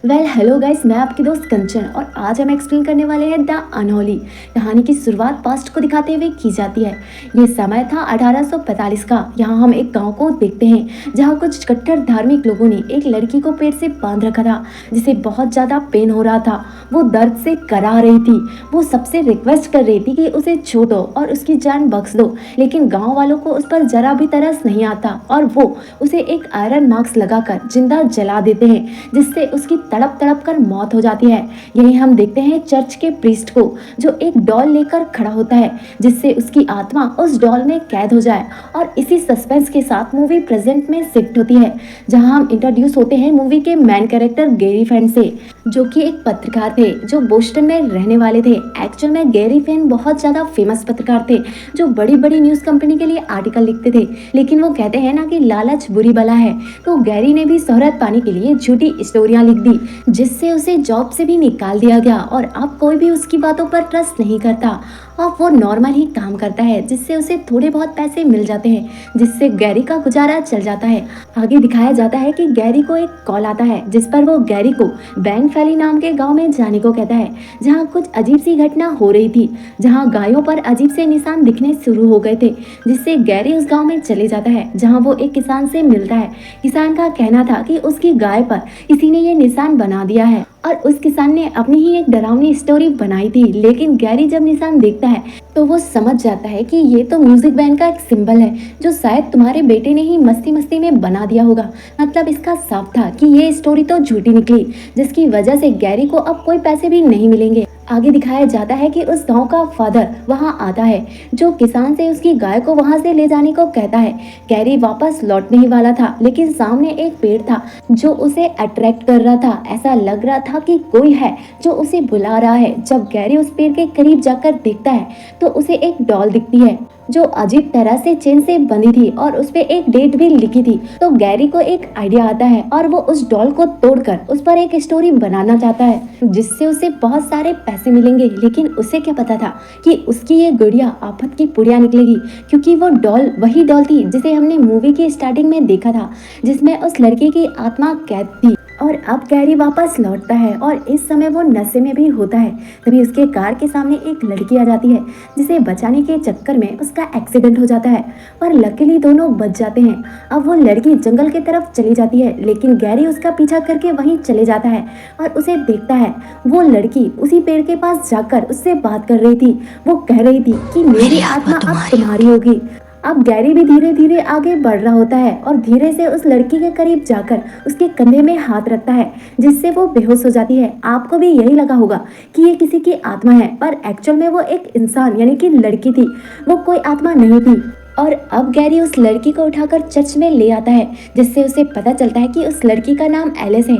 Hello guys, मैं आपकी दोस्त कंचन और आज हम एक्सप्लेन करने वाले हैं द अनहोली। कहानी की शुरुआत पास्ट को दिखाते हुए की जाती है। ये समय था 1845 का। यहाँ हम एक गांव को देखते हैं जहाँ कुछ कट्टर धार्मिक लोगों ने एक लड़की को पेट से बांध रखा था, जिसे बहुत ज़्यादा पेन हो रहा था। वो दर्द से करा रही थी। वो सबसे रिक्वेस्ट कर रही थी कि उसे छू दो और उसकी जान बख्श दो, लेकिन गाँव वालों को उस पर जरा भी तरस नहीं आता और वो उसे एक आयरन मार्क्स लगाकर जिंदा जला देते हैं, जिससे उसकी तड़प तड़प कर मौत हो जाती है। यही हम देखते हैं चर्च के प्रीस्ट को, जो एक डॉल लेकर खड़ा होता है जिससे उसकी आत्मा उस डॉल में कैद हो जाए। और इसी सस्पेंस के साथ मूवी प्रेजेंट में शिफ्ट होती है, जहां हम इंट्रोड्यूस होते हैं मूवी के मेन कैरेक्टर गैरी फेन से, जो कि एक पत्रकार थे जो बोस्टन में रहने वाले थे। एक्चुअल में गैरी फेन बहुत ज्यादा फेमस पत्रकार थे जो बड़ी बड़ी न्यूज कंपनी के लिए आर्टिकल लिखते थे, लेकिन वो कहते हैं ना कि लालच बुरी बला है, तो गैरी ने भी शोहरत पाने के लिए झूठी स्टोरियां लिख दी, जिससे उसे जॉब से भी निकाल दिया गया। और अब कोई भी उसकी बातों पर ट्रस्ट नहीं करता और वो नॉर्मल ही काम करता है, जिससे उसे थोड़े बहुत पैसे मिल जाते हैं, जिससे गैरी का गुजारा चल जाता है। आगे दिखाया जाता है कि गैरी को एक कॉल आता है जिस पर वो गैरी को बैंक फैली नाम के गांव में जाने को कहता है, जहां कुछ अजीब सी घटना हो रही थी, जहां गायों पर अजीब से निशान दिखने शुरू हो गए थे, जिससे गैरी उस गांव में चले जाता है, जहां वो एक किसान से मिलता है। किसान का कहना था कि उसकी गाय पर किसी ने ये निशान बना दिया है और उस किसान ने अपनी ही एक डरावनी स्टोरी बनाई थी। लेकिन गैरी जब निशान देखता है तो वो समझ जाता है कि ये तो म्यूजिक बैंड का एक सिंबल है, जो शायद तुम्हारे बेटे ने ही मस्ती मस्ती में बना दिया होगा। मतलब इसका साफ था कि ये स्टोरी तो झूठी निकली, जिसकी वजह से गैरी को अब कोई पैसे भी नहीं मिलेंगे। आगे दिखाया जाता है कि उस गांव का फादर वहां आता है, जो किसान से उसकी गाय को वहां से ले जाने को कहता है। गैरी वापस लौटने ही वाला था, लेकिन सामने एक पेड़ था जो उसे अट्रैक्ट कर रहा था। ऐसा लग रहा था कि कोई है जो उसे बुला रहा है। जब गैरी उस पेड़ के करीब जाकर देखता है तो उसे एक डॉल दिखती है जो अजीब तरह से चेन से बंधी थी और उस पे एक डेट भी लिखी थी। तो गैरी को एक आइडिया आता है और वो उस डॉल को तोड़कर उस पर एक स्टोरी बनाना चाहता है, जिससे उसे बहुत सारे पैसे मिलेंगे। लेकिन उसे क्या पता था कि उसकी ये गुड़िया आफत की पुड़िया निकलेगी, क्योंकि वो डॉल वही डॉल थी जिसे हमने मूवी की स्टार्टिंग में देखा था, जिसमें उस लड़की की आत्मा कैद थी। और अब गैरी वापस लौटता है और इस समय वो नशे में भी होता है। तभी उसके कार के सामने एक लड़की आ जाती है, जिसे बचाने के चक्कर में उसका एक्सीडेंट हो जाता है, पर लकीली दोनों बच जाते हैं। अब वो लड़की जंगल की तरफ चली जाती है, लेकिन गैरी उसका पीछा करके वहीं चले जाता है और उसे देखता है। वो लड़की उसी पेड़ के पास जाकर उससे बात कर रही थी। वो कह रही थी कि मेरी आत्मा अब तुम्हारी होगी। अब गैरी भी धीरे धीरे आगे बढ़ रहा होता है और धीरे से उस लड़की के करीब जाकर उसके कंधे में हाथ रखता है, जिससे वो बेहोश हो जाती है। आपको भी यही लगा होगा कि ये किसी की आत्मा है, पर एक्चुअल में वो एक इंसान यानी कि लड़की थी, वो कोई आत्मा नहीं थी। और अब गैरी उस लड़की को उठाकर चर्च में ले आता है, जिससे उसे पता चलता है कि उस लड़की का नाम एलिस है,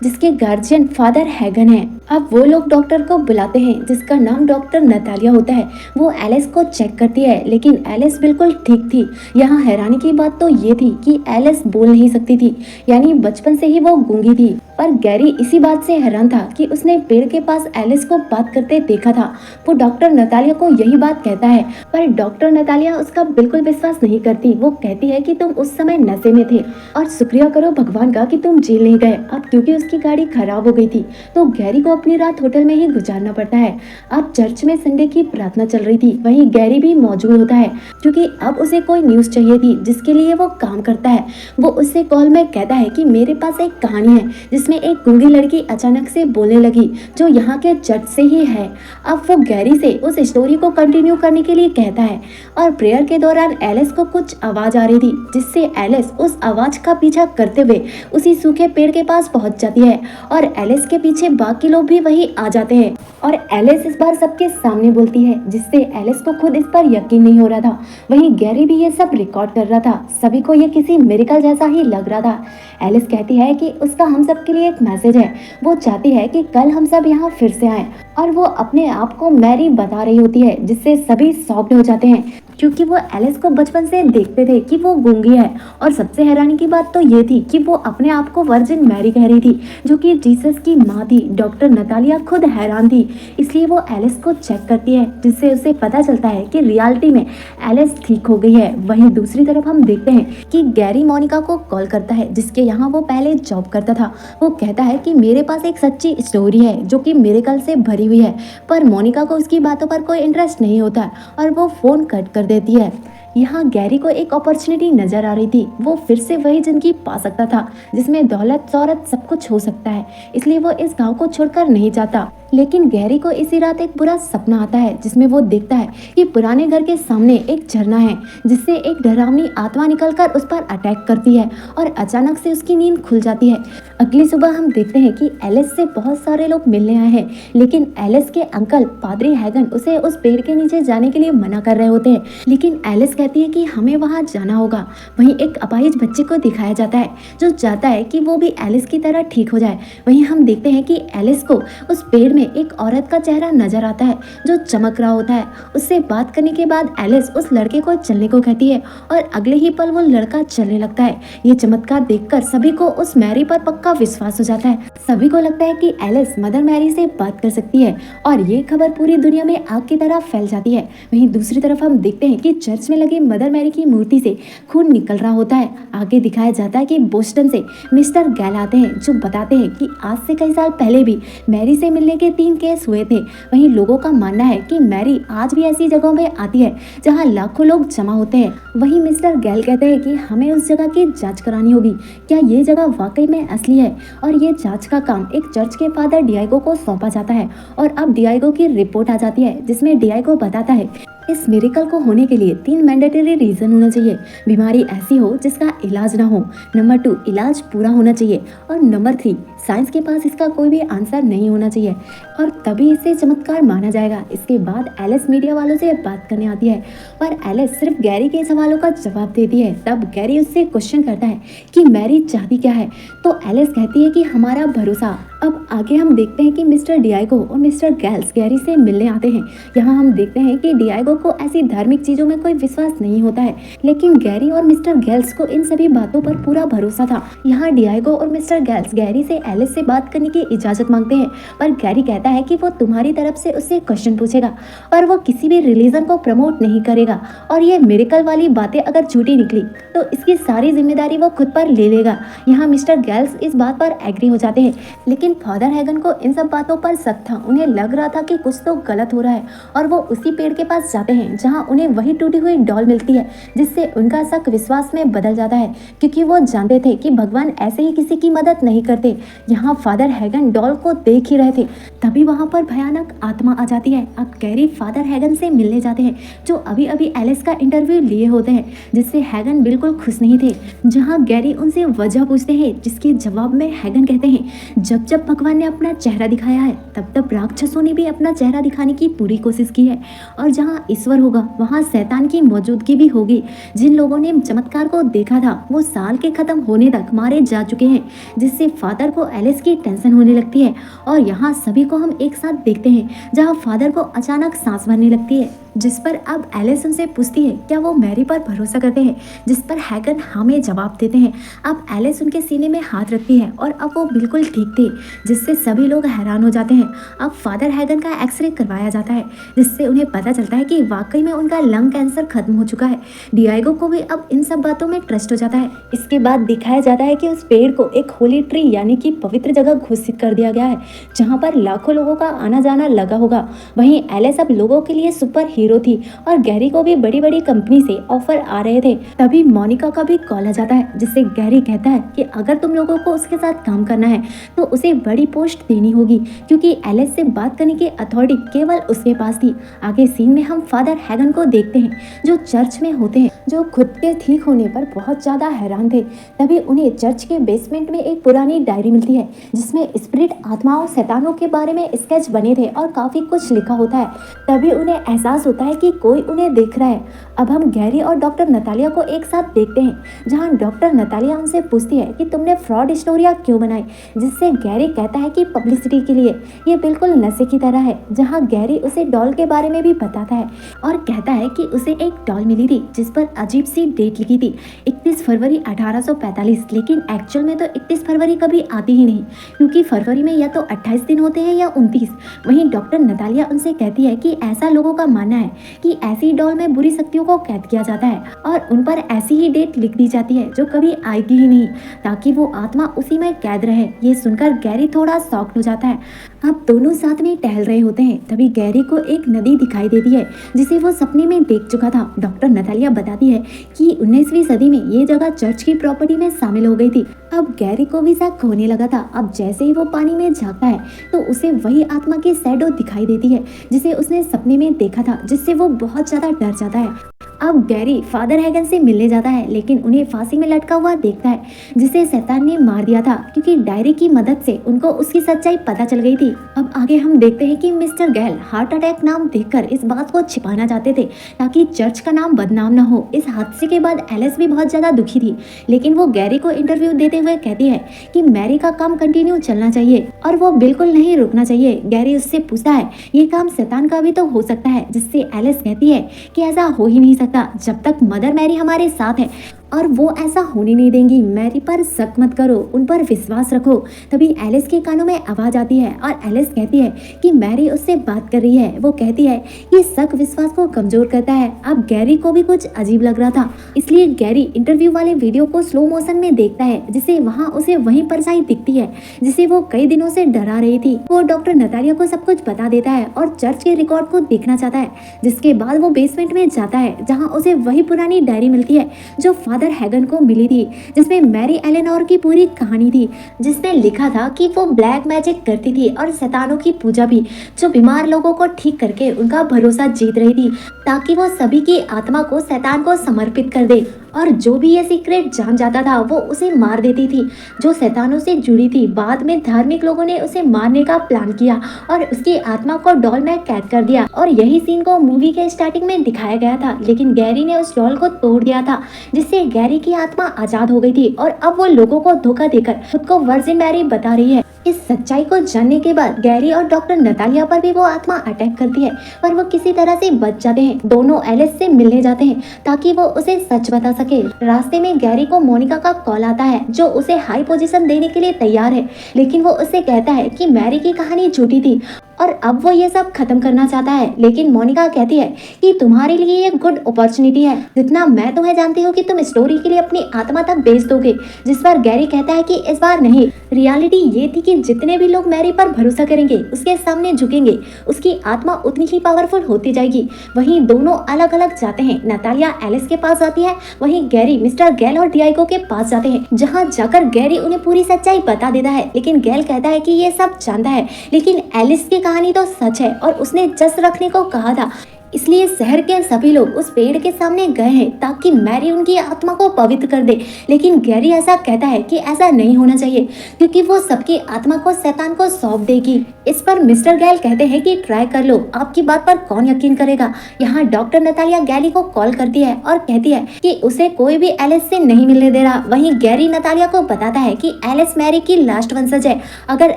जिसके गार्जियन फादर हैगन है। अब वो लोग डॉक्टर को बुलाते हैं, जिसका नाम डॉक्टर नतालिया होता है। वो एलिस को चेक करती है, लेकिन एलिस बिल्कुल ठीक थी। यहाँ हैरानी की बात तो ये थी कि एलिस बोल नहीं सकती थी, यानी बचपन से ही वो गूंगी थी। पर गैरी इसी बात से हैरान था कि उसने पेड़ के पास एलिस को बात करते देखा था। वो डॉक्टर नतालिया को यही बात कहता है, पर डॉक्टर नतालिया उसका बिल्कुल विश्वास नहीं करती। वो कहती है कि तुम उस समय नशे में थे और शुक्रिया करो भगवान का कि तुम जेल नहीं गए। अब क्योंकि उसकी गाड़ी खराब हो गई थी, तो गैरी को अपनी रात होटल में ही गुजारना पड़ता है। अब चर्च में संडे की प्रार्थना चल रही थी, वहीं गैरी भी मौजूद होता है, क्योंकि अब उसे कोई न्यूज चाहिए थी जिसके लिए वो काम करता है। वो उससे कॉल में कहता है कि मेरे पास एक कहानी है जिसमें एक गूंगी लड़की अचानक से बोलने लगी, जो यहाँ के चर्च से ही है। अब वो गैरी से उस स्टोरी को कंटिन्यू करने के लिए कहता है और प्रेयर के दौरान एलिस को कुछ आवाज आ रही थी, जिससे एलिस उस आवाज का पीछा करते हुए उसी सूखे पेड़ के पास पहुंच जाती है और एलिस के पीछे बाकी लोग भी वहीं आ जाते हैं। और एलिस इस बार सबके सामने बोलती है, जिससे एलिस को खुद इस पर यकीन नहीं हो रहा था। वहीं गैरी भी ये सब रिकॉर्ड कर रहा था। सभी को ये किसी मिरेकल जैसा ही लग रहा था। एलिस कहती है कि उसका हम सब के लिए एक मैसेज है। वो चाहती है कि कल हम सब यहाँ फिर से आए, और वो अपने आप को मैरी बता रही होती है, जिससे सभी शॉक्ड हो जाते हैं। क्योंकि वो एलिस को बचपन से देखते थे कि वो गूंगी है। और सबसे हैरानी की बात तो ये थी कि वो अपने आप को वर्जिन मैरी कह रही थी, जो कि जीसस की माँ थी। डॉक्टर नतालिया खुद हैरान थी, इसलिए वो एलिस को चेक करती है, जिससे उसे पता चलता है कि रियलिटी में एलिस ठीक हो गई है। वहीं दूसरी तरफ हम देखते हैं कि गैरी मोनिका को कॉल करता है, जिसके यहाँ वो पहले जॉब करता था। वो कहता है कि मेरे पास एक सच्ची स्टोरी है जो कि मिरेकल से भरी हुई है, पर मोनिका को उसकी बातों पर कोई इंटरेस्ट नहीं होता और वो फोन कट कर देती है। यहाँ गैरी को एक अपॉर्चुनिटी नजर आ रही थी। वो फिर से वही जिंदगी पा सकता था जिसमें दौलत शौहरत सब कुछ हो सकता है, इसलिए वो इस गांव को छोड़कर नहीं जाता। लेकिन गैरी को इसी रात एक बुरा सपना आता है, जिसमें वो देखता है कि पुराने घर के सामने एक झरना है, जिससे एक डरावनी आत्मा निकलकर उस पर अटैक करती है और अचानक से उसकी नींद खुल जाती है। अगली सुबह हम देखते हैं कि एलिस से बहुत सारे लोग मिलने आए हैं, लेकिन एलिस के अंकल पादरी हैगन उसे उस पेड़ के नीचे जाने के लिए मना कर रहे होते हैं। लेकिन एलिस कहती है कि हमें वहां जाना होगा। वहीं एक अपाहिज बच्चे को दिखाया जाता है जो चाहता है कि वो भी एलिस की तरह ठीक हो जाए। वहीं हम देखते हैं कि एलिस को उस पेड़ में एक औरत का चेहरा नजर आता है जो चमक रहा होता है। उससे बात करने के बाद एलिस उस लड़के को चलने को कहती है और अगले ही पल वो लड़का चलने लगता है। ये चमत्कार देखकर सभी को उस मैरी पर पक्का विश्वास हो जाता है। सभी को लगता है कि एलिस मदर मैरी से बात कर सकती है और ये खबर पूरी दुनिया में आग की तरह फैल जाती है। वहीं दूसरी तरफ हम देखते हैं कि चर्च में लगी मदर मैरी की मूर्ति से खून निकल रहा होता है। आगे दिखाया जाता है कि बोस्टन से मिस्टर गैल आते हैं, जो बताते हैं कि आज से कई साल पहले भी मैरी से मिलने के 3 केस हुए थे। वहीं लोगों का मानना है कि मैरी आज भी ऐसी जगहों में आती है जहां लाखों लोग जमा होते हैं। वहीं मिस्टर गैल कहते हैं कि हमें उस जगह की जांच करानी होगी, क्या ये जगह वाकई में असली है। और ये जांच का काम एक चर्च के फादर डियागो को सौंपा जाता है और अब डियागो की रिपोर्ट आ जाती है, जिसमें डियागो बताता है इस मिरेकल को होने के लिए 3 मैंडेटरी रीजन होना चाहिए। बीमारी ऐसी हो जिसका इलाज ना हो, नंबर 2 इलाज पूरा होना चाहिए और नंबर 3 साइंस के पास इसका कोई भी आंसर नहीं होना चाहिए और तभी इसे चमत्कार माना जाएगा। इसके बाद एलिस मीडिया वालों से बात करने आती है पर एलिस सिर्फ गैरी के सवालों का जवाब देती है। तब गैरी उससे क्वेश्चन करता है कि मैरी चाहती क्या है, तो एलिस कहती है कि हमारा भरोसा। अब आगे हम देखते हैं कि मिस्टर डियागो और मिस्टर गैल्स गैरी से मिलने आते हैं। यहाँ हम देखते हैं कि डियागो को ऐसी धार्मिक चीजों में कोई विश्वास नहीं होता है, लेकिन गैरी और मिस्टर गैल्स को इन सभी बातों पर पूरा भरोसा था। यहाँ डियागो और मिस्टर गैल्स गैरी से एलिस से बात करने की इजाजत मांगते हैं, पर गैरी कहता है कि वो तुम्हारी तरफ से उससे क्वेश्चन पूछेगा और वो किसी भी रिलीजन को प्रमोट नहीं करेगा और ये मिरेकल वाली बातें अगर झूठी निकली तो इसकी सारी जिम्मेदारी वो खुद पर ले लेगा। यहाँ मिस्टर गैल्स इस बात पर एग्री हो जाते हैं, लेकिन फादर हैगन को इन सब बातों पर शक था। उन्हें लग रहा था कि कुछ तो गलत हो रहा है और वो उसी पेड़ के पास जाते हैं जहां उन्हें वही टूटी हुई डॉल मिलती है, जिससे उनका शक विश्वास में बदल जाता है, क्योंकि वो जानते थे कि भगवान ऐसे ही किसी की मदद नहीं करते। यहाँ फादर हैगन डॉल को देख ही रहे थे, तभी वहां पर भयानक आत्मा आ जाती है। अब गैरी फादर हैगन से मिलने जाते हैं, जो अभी अभी एलिस का इंटरव्यू लिए होते हैं, जिससे हैगन बिल्कुल खुश नहीं थे। जहाँ गैरी उनसे वजह पूछते हैं, जिसके जवाब में हैगन कहते हैं जब जब भगवान ने अपना चेहरा दिखाया है तब तब राक्षसों ने भी अपना चेहरा दिखाने की पूरी कोशिश की है और जहाँ ईश्वर होगा वहाँ शैतान की मौजूदगी भी होगी। जिन लोगों ने चमत्कार को देखा था वो साल के खत्म होने तक मारे जा चुके हैं, जिससे फादर को एलिस की टेंशन होने लगती है। और यहाँ सभी को हम एक साथ देखते हैं जहाँ फादर को अचानक सांस भरने लगती है, जिस पर अब एलिस उनसे पूछती है क्या वो मैरी पर भरोसा करते हैं, जिस पर हैगन हाँ में जवाब देते हैं। अब एलिस उनके सीने में हाथ रखती है और अब वो बिल्कुल ठीक थे, जिससे सभी लोग हैरान हो जाते हैं। अब फादर हैगन का एक्सरे करवाया जाता है, जिससे उन्हें पता चलता है कि वाकई में उनका लंग कैंसर खत्म हो चुका है। डियागो को भी अब इन सब बातों में ट्रस्ट हो जाता है। इसके बाद दिखाया जाता है कि उस पेड़ को एक होली ट्री यानी कि पवित्र जगह घोषित कर दिया गया है, जहाँ पर लाखों लोगों का आना जाना लगा होगा। वहीं एलिस अब लोगों के लिए सुपर हीरो थी और गैरी को भी बड़ी बड़ी कंपनी से ऑफर आ रहे थे। तभी मोनिका का भी कॉल आ जाता है, जिससे गैरी कहता है कि अगर तुम लोगों को उसके साथ काम करना है तो उसे बड़ी पोस्ट देनी होगी, क्योंकि एलिस से बात करने की अथॉरिटी केवल उसके पास थी। आगे सीन में हम फादर हैगन को देखते हैं जो चर्च में होते हैं, जो खुद के ठीक होने पर बहुत ज्यादा हैरान थे। तभी उन्हें चर्च के बेसमेंट में एक पुरानी डायरी मिलती है, जिसमें स्पिरिट आत्माओं शैतानों के बारे में स्केच बने थे और काफी कुछ लिखा होता है। तभी उन्हें एहसास होता है कि कोई उन्हें देख रहा है। अब हम गैरी और डॉक्टर नतालिया को एक साथ देखते हैं, जहां डॉक्टर नतालिया उनसे पूछती है कि तुमने फ्रॉड स्टोरिया क्यों बनाई, जिससे गैरी मैरी कहता है कि पब्लिसिटी के लिए ये बिल्कुल नशे की तरह है, जहाँ गैरी उसे डॉल के बारे में भी बताता है और कहता है कि उसे एक डॉल मिली थी जिस पर अजीब सी डेट लिखी थी 31 फरवरी 1845, लेकिन एक्चुअल में तो 31 फरवरी कभी आती ही नहीं, क्योंकि फरवरी में या तो 28 दिन होते हैं या 29। वहीं डॉक्टर नतालिया उनसे कहती है कि ऐसा लोगों का मानना है कि ऐसी डॉल में बुरी शक्तियों को कैद किया जाता है और उन पर ऐसी ही डेट लिख दी जाती है जो कभी आएगी ही नहीं, ताकि वो आत्मा उसी में कैद रहे। ये सुनकर गैरी थोड़ा शॉक्ड हो जाता है। अब दोनों साथ में टहल रहे होते हैं, तभी गैरी को एक नदी दिखाई देती है जिसे वो सपने में देख चुका था। डॉक्टर नतालिया बताती है कि 19वीं सदी में ये जगह चर्च की प्रॉपर्टी में शामिल हो गई थी। अब गैरी को भी शक होने लगा था। अब जैसे ही वो पानी में झांकता है तो उसे वही आत्मा की शैडो दिखाई देती है जिसे उसने सपने में देखा था, जिससे वो बहुत ज्यादा डर जाता है। अब गैरी फादर हैगन से मिलने जाता है, लेकिन उन्हें फांसी में लटका हुआ देखता है जिसे शैतान ने मार दिया था, क्योंकि डायरी की मदद से उनको उसकी सच्चाई पता चल गई थी। अब आगे हम देखते हैं कि मिस्टर गैल हार्ट अटैक नाम देखकर इस बात को छिपाना चाहते थे ताकि चर्च का नाम बदनाम न हो। इस हादसे के बाद एलिस भी बहुत ज्यादा दुखी थी, लेकिन वो गैरी को इंटरव्यू देते हुए कहती है कि मैरी का काम कंटिन्यू चलना चाहिए और वो बिल्कुल नहीं रुकना चाहिए। गैरी उससे पूछता है ये काम शैतान का भी तो हो सकता है, जिससे एलिस कहती है कि ऐसा हो ही नहीं सकता जब तक मदर मैरी हमारे साथ है और वो ऐसा होने नहीं देंगी। मैरी पर शक मत करो, उन पर विश्वास रखो। तभी एलिस के कानों में आवाज आती है और एलिस कहती है कि मैरी उससे बात कर रही है। वो कहती है ये शक विश्वास को कमजोर करता है। अब गैरी को भी कुछ अजीब लग रहा था, इसलिए गैरी इंटरव्यू वाले वीडियो को स्लो मोशन में देखता है, जिसे वहाँ उसे वही परछाई दिखती है जिसे वो कई दिनों से डरा रही थी। वो डॉक्टर नतालिया को सब कुछ बता देता है और चर्च के रिकॉर्ड को देखना चाहता है, जिसके बाद वो बेसमेंट में जाता है जहाँ उसे वही पुरानी डायरी मिलती है जो फादर हैगन को मिली थी, जिसमें मैरी एलेनोर की पूरी कहानी थी, जिसमें लिखा था कि वो ब्लैक मैजिक करती थी और शैतानों की पूजा भी, जो बीमार लोगों को ठीक करके उनका भरोसा जीत रही थी, ताकि वो सभी की आत्मा को शैतान को समर्पित कर दे। और जो भी ये सीक्रेट जान जाता था वो उसे मार देती थी, जो शैतानों से जुड़ी थी। बाद में धार्मिक लोगों ने उसे मारने का प्लान किया और उसकी आत्मा को डॉल में कैद कर दिया, और यही सीन को मूवी के स्टार्टिंग में दिखाया गया था, लेकिन गैरी ने उस डॉल को तोड़ दिया था, जिससे गैरी की आत्मा आजाद हो गई थी और अब वो लोगों को धोखा देकर खुद को वर्जिन मैरी बता रही है। इस सच्चाई को जानने के बाद गैरी और डॉक्टर नतालिया पर भी वो आत्मा अटैक करती है, पर वो किसी तरह से बच जाते हैं। दोनों एलिस से मिलने जाते हैं ताकि वो उसे सच बता सके। रास्ते में गैरी को मोनिका का कॉल आता है, जो उसे हाई पोजीशन देने के लिए तैयार है, लेकिन वो उससे कहता है कि मैरी की कहानी झूठी थी और अब वो ये सब खत्म करना चाहता है। लेकिन मोनिका कहती है कि तुम्हारे लिए ये गुड अपॉर्चुनिटी है, जितना मैं तुम्हें जानती हूँ कि तुम स्टोरी के लिए अपनी आत्मा तक बेच दोगे। जिस पर गैरी कहता है कि इस बार नहीं। रियलिटी ये थी कि जितने भी लोग मैरी पर भरोसा करेंगे, उसके सामने झुकेंगे, उसकी आत्मा उतनी ही पावरफुल होती जाएगी। वहीं दोनों अलग अलग जाते हैं। नतालिया एलिस के पास जाती है, वहीं गैरी मिस्टर गैल और डियागो के पास जाते हैं, जहाँ जाकर गैरी उन्हें पूरी सच्चाई बता देता है। लेकिन गैल कहता है कि ये सब जानता है, लेकिन एलिस की कहानी तो सच है और उसने जस रखने को कहा था, इसलिए शहर के सभी लोग उस पेड़ के सामने गए हैं ताकि मैरी उनकी आत्मा को पवित्र कर दे। लेकिन गैरी ऐसा कहता है कि ऐसा नहीं होना चाहिए, क्योंकि वो सबकी आत्मा को शैतान को सौंप देगी। इस पर मिस्टर गैल कहते हैं कि ट्राई कर लो, आपकी बात पर कौन यकीन करेगा। यहाँ डॉक्टर नतालिया गैरी को कॉल करती है और कहती है कि उसे कोई भी एलिस से नहीं मिलने दे रहा। वहीं गैरी नतालिया को बताता है कि एलिस मैरी की लास्ट वंशज है, अगर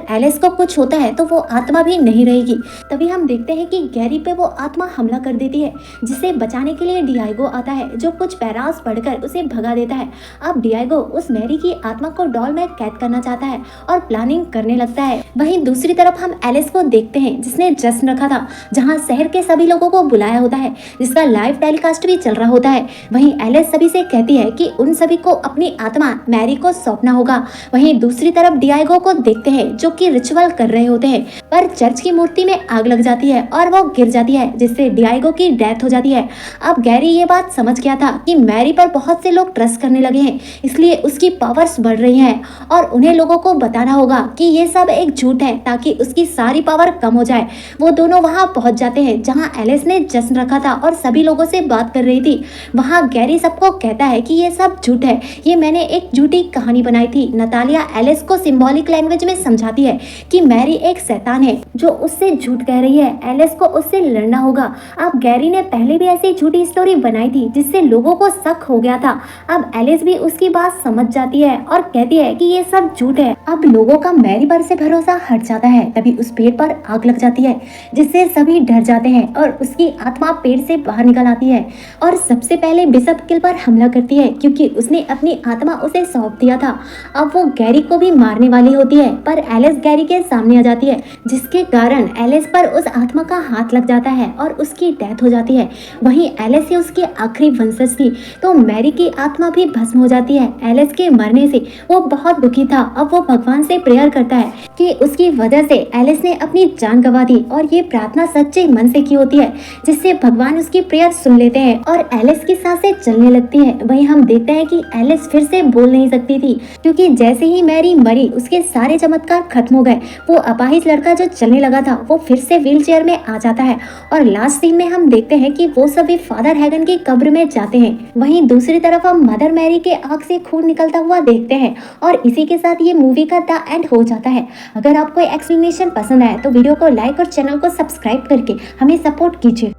एलिस को कुछ होता है तो वो आत्मा भी नहीं रहेगी। तभी हम देखते हैं कि गैरी पे वो आत्मा हमला कर देती है, जिसे बचाने के लिए डियागो आता है, जो कुछ पैरास पढ़कर उसे भगा देता है। अब डियागो उस मैरी की आत्मा को डॉल में कैद करना चाहता है और प्लानिंग करने लगता है। वहीं दूसरी तरफ हम एलिस को देखते हैं, जिसने जश्न रखा था, जहां शहर के सभी लोगों को बुलाया होता है, जिसका लाइव टेलीकास्ट भी चल रहा होता है। वहीं एलिस सभी से कहती है कि उन सभी को अपनी आत्मा मैरी को सौंपना होगा। वहीं दूसरी तरफ डियागो को देखते हैं, जो कि रिचुअल कर रहे होते हैं, पर चर्च की मूर्ति में आग लग जाती है और वो गिर जाती है, जिससे डियागो की डेथ हो जाती है। अब गैरी ये बात समझ गया था कि मैरी पर बहुत से लोग ट्रस्ट करने लगे हैं, इसलिए उसकी पावर्स बढ़ रही हैं और उन्हें लोगों को बताना होगा कि ये सब एक झूठ है, ताकि उसकी सारी पावर कम हो जाए। वो दोनों वहां पहुंच जाते हैं जहां एलिस ने जश्न रखा था और सभी लोगों से बात कर रही थी। वहां गैरी सबको कहता है कि ये सब झूठ है, ये मैंने एक झूठी कहानी बनाई थी। नतालिया एलिस को सिंबॉलिक लैंग्वेज में समझाती है कि मैरी एक शैतान है है जो उससे झूठ कह रही है। एलिस को उससे लड़ना होगा। अब गैरी ने पहले भी ऐसी झूठी स्टोरी बनाई थी जिससे लोगों को शक हो गया था। अब एलिस भी उसकी बात समझ जाती है और कहती है कि ये सब झूठ है। अब लोगों का मैरी पर से भरोसा हट जाता है। तभी उस पेड़ पर आग लग जाती है जिससे सभी डर जाते हैं और उसकी आत्मा पेड़ से बाहर निकल आती है और सबसे पहले बिशप किल पर हमला करती है क्योंकि उसने अपनी आत्मा उसे सौंप दिया था। अब वो गैरी को भी मारने वाली होती है पर एलिस गैरी के सामने आ जाती है जिसके कारण एलिस पर उस आत्मा का हाथ लग जाता है और उसकी डेथ हो जाती है। वहीं एलिस ही उसकी आखिरी वंशज थी तो मैरी की आत्मा भी भस्म हो जाती है। एलिस के मरने से वो बहुत दुखी था। अब वो भगवान से प्रेयर करता है कि उसकी वजह से एलिस ने अपनी जान गंवा दी और ये प्रार्थना सच्चे मन से की होती है जिससे भगवान उसकी प्रेयर सुन लेते हैं और एलिस की सांसें चलने लगती हैं। वहीं हम देखते हैं कि एलिस फिर से बोल नहीं सकती थी क्योंकि जैसे ही मैरी मरी उसके सारे चमत्कार खत्म हो गए। वो अपाहिज लड़का जो चलने लगा था वो फिर से व्हील चेयर में आ जाता है और लास्ट सीन में हम देखते हैं कि वो सभी फादर हैगन की कब्र में जाते हैं। वहीं दूसरी तरफ हम मदर मैरी के आंख से खून निकलता हुआ देखते हैं और इसी के साथ ये मूवी का द एंड हो जाता है। अगर आपको एक्सप्लेनेशन पसंद आया तो वीडियो को लाइक और चैनल को सब्सक्राइब करके हमें सपोर्ट कीजिए।